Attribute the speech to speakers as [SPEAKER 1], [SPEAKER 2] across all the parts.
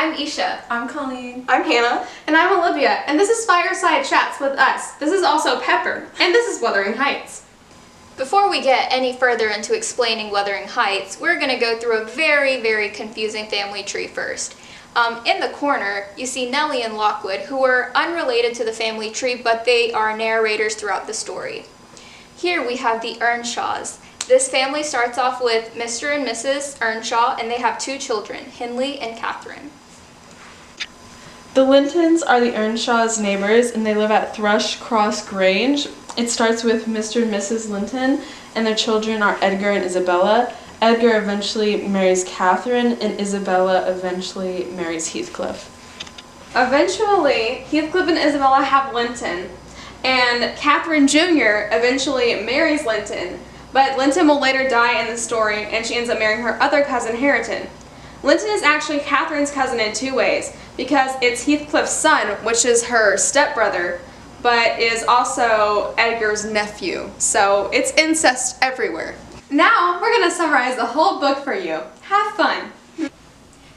[SPEAKER 1] I'm Isha.
[SPEAKER 2] I'm Colleen.
[SPEAKER 3] I'm Hannah.
[SPEAKER 1] And I'm Olivia, and this is Fireside Chats with us. This is also Pepper, and this is Wuthering Heights. Before we get any further into explaining Wuthering Heights, we're going to go through a very, very confusing family tree first. In the corner, you see Nellie and Lockwood, who are unrelated to the family tree, but they are narrators throughout the story. Here we have the Earnshaws. This family starts off with Mr. and Mrs. Earnshaw, and they have 2 children, Hindley and Catherine.
[SPEAKER 2] The Lintons are the Earnshaws' neighbors, and they live at Thrush Cross Grange. It starts with Mr. and Mrs. Linton, and their children are Edgar and Isabella. Edgar eventually marries Catherine, and Isabella eventually marries Heathcliff.
[SPEAKER 1] Eventually, Heathcliff and Isabella have Linton, and Catherine Jr. eventually marries Linton, but Linton will later die in the story, and she ends up marrying her other cousin, Hareton. Linton is actually Catherine's cousin in 2 ways, because it's Heathcliff's son, which is her stepbrother, but is also Edgar's nephew, so it's incest everywhere. Now, we're going to summarize the whole book for you. Have fun!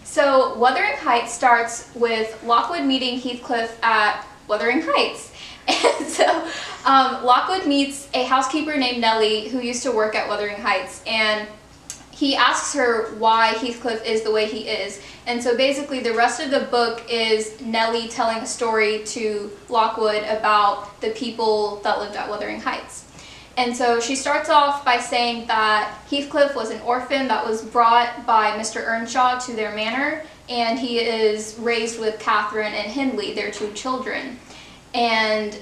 [SPEAKER 1] So, Wuthering Heights starts with Lockwood meeting Heathcliff at Wuthering Heights. And so, Lockwood meets a housekeeper named Nellie who used to work at Wuthering Heights, and he asks her why Heathcliff is the way he is. And so basically the rest of the book is Nellie telling a story to Lockwood about the people that lived at Wuthering Heights. And so she starts off by saying that Heathcliff was an orphan that was brought by Mr. Earnshaw to their manor, and he is raised with Catherine and Hindley, their 2 children. And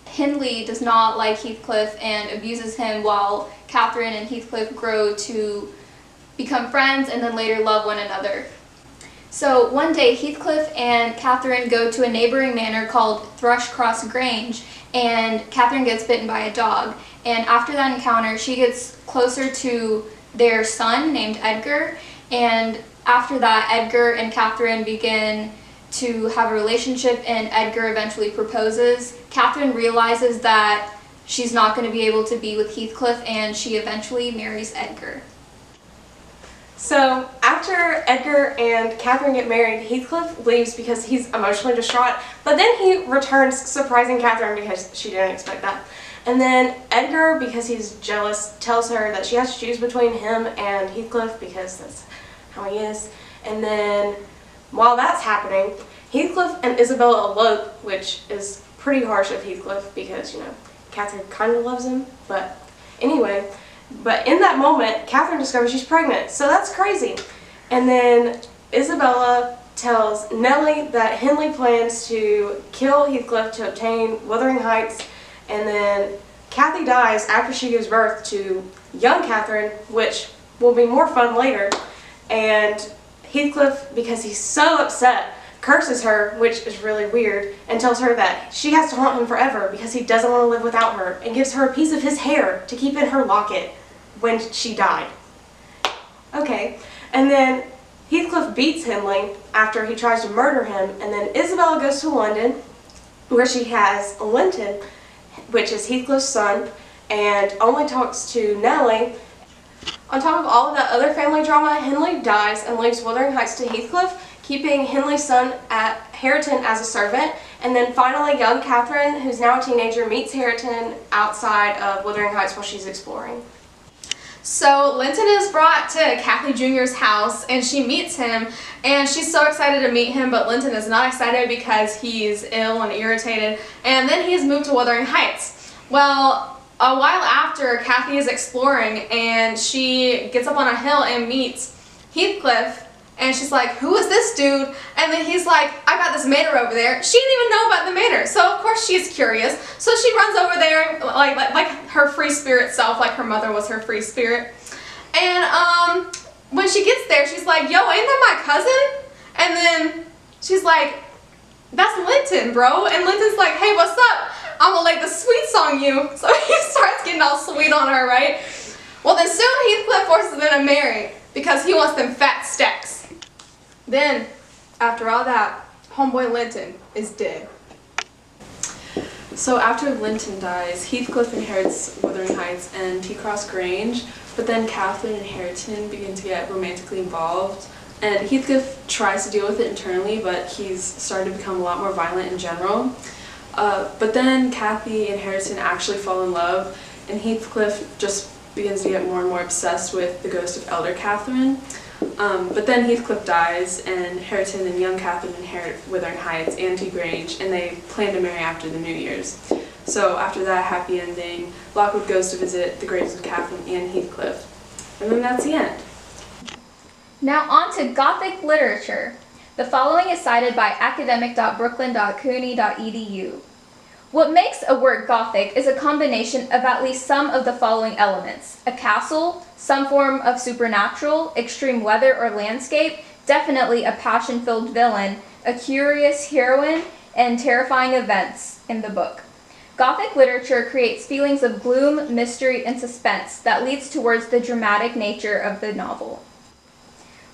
[SPEAKER 1] Hindley does not like Heathcliff and abuses him, while Catherine and Heathcliff grow to become friends and then later love one another. So one day Heathcliff and Catherine go to a neighboring manor called Thrush Cross Grange, and Catherine gets bitten by a dog. And after that encounter, she gets closer to their son named Edgar, and after that Edgar and Catherine begin to have a relationship, and Edgar eventually proposes. Catherine realizes that she's not going to be able to be with Heathcliff, and she eventually marries Edgar.
[SPEAKER 3] So, after Edgar and Catherine get married, Heathcliff leaves because he's emotionally distraught, but then he returns, surprising Catherine because she didn't expect that. And then Edgar, because he's jealous, tells her that she has to choose between him and Heathcliff because that's how he is. And then, while that's happening, Heathcliff and Isabella elope, which is pretty harsh of Heathcliff because, Catherine kind of loves him, but anyway. But in that moment, Catherine discovers she's pregnant, so that's crazy. And then Isabella tells Nellie that Hindley plans to kill Heathcliff to obtain Wuthering Heights, and then Kathy dies after she gives birth to young Catherine, which will be more fun later. And Heathcliff, because he's so upset, curses her, which is really weird, and tells her that she has to haunt him forever because he doesn't want to live without her, and gives her a piece of his hair to keep in her locket when she died. Okay, and then Heathcliff beats Hindley after he tries to murder him, and then Isabella goes to London, where she has Linton, which is Heathcliff's son, and only talks to Nellie. On top of all of that other family drama, Hindley dies and leaves Wuthering Heights to Heathcliff, keeping Hindley's son at Hareton as a servant, and then finally young Catherine, who's now a teenager, meets Hareton outside of Wuthering Heights while she's exploring.
[SPEAKER 1] So Linton is brought to Kathy Jr.'s house, and she meets him, and she's so excited to meet him, but Linton is not excited because he's ill and irritated, and then he's moved to Wuthering Heights. Well, a while after, Kathy is exploring, and she gets up on a hill and meets Heathcliff, and she's like, "Who is this dude?" And then he's like, "I got this manor over there." She didn't even know about the manor, so of course she's curious. So she runs over there like her free spirit self, like her mother was her free spirit. And when she gets there, she's like, "Yo, ain't that my cousin?" And then she's like, "That's Linton, bro." And Linton's like, "Hey, what's up? I'm gonna lay the sweets on you." So he starts getting all sweet on her, right? Well, then soon Heathcliff forces them to marry because he wants them fat stacks. Then, after all that, homeboy Linton is dead.
[SPEAKER 2] So after Linton dies, Heathcliff inherits Wuthering Heights and Cross Grange, but then Catherine and Hareton begin to get romantically involved, And Heathcliff tries to deal with it internally, but he's started to become a lot more violent in general. But then Kathy and Hareton actually fall in love, and Heathcliff just begins to get more and more obsessed with the ghost of elder Catherine. But then Heathcliff dies, and Hareton and young Catherine inherit Wuthering Heights and Tea Grange, and they plan to marry after the New Year's. So after that happy ending, Lockwood goes to visit the graves of Catherine and Heathcliff. And then that's the end.
[SPEAKER 4] Now on to Gothic literature. The following is cited by academic.brooklyn.cuny.edu. What makes a work Gothic is a combination of at least some of the following elements: a castle, some form of supernatural, extreme weather or landscape, definitely a passion-filled villain, a curious heroine, and terrifying events in the book. Gothic literature creates feelings of gloom, mystery, and suspense that leads towards the dramatic nature of the novel.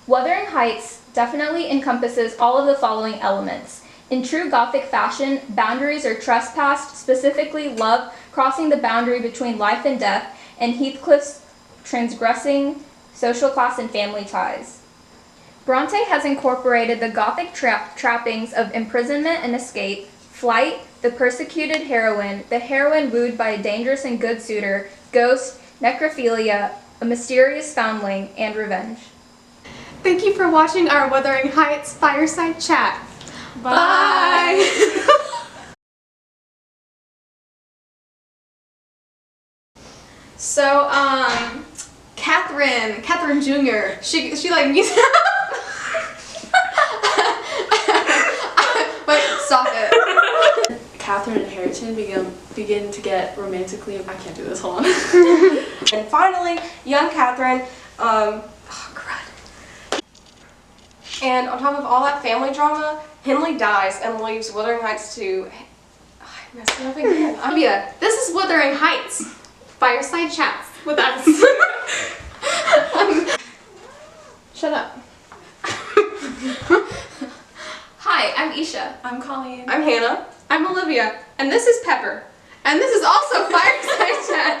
[SPEAKER 4] Wuthering Heights definitely encompasses all of the following elements. In true Gothic fashion, boundaries are trespassed, specifically love crossing the boundary between life and death, and Heathcliff's transgressing social class and family ties. Bronte has incorporated the Gothic trappings of imprisonment and escape, flight, the persecuted heroine, the heroine wooed by a dangerous and good suitor, ghost, necrophilia, a mysterious foundling, and revenge.
[SPEAKER 1] Thank you for watching our Wuthering Heights fireside chat. Bye! So, Catherine Jr., she like music. Wait, stop it.
[SPEAKER 2] Catherine and Hareton begin to get romantically. I can't do this. Hold on.
[SPEAKER 3] And finally, young Catherine, and on top of all that family drama, Henley dies and leaves Wuthering Heights to... I messed it up again.
[SPEAKER 1] Olivia, this is Wuthering Heights fireside chats with us.
[SPEAKER 2] Shut up.
[SPEAKER 1] Hi, I'm Isha.
[SPEAKER 2] I'm Colleen.
[SPEAKER 3] I'm Hannah.
[SPEAKER 1] I'm Olivia. And this is Pepper. And this is also Fireside Chat.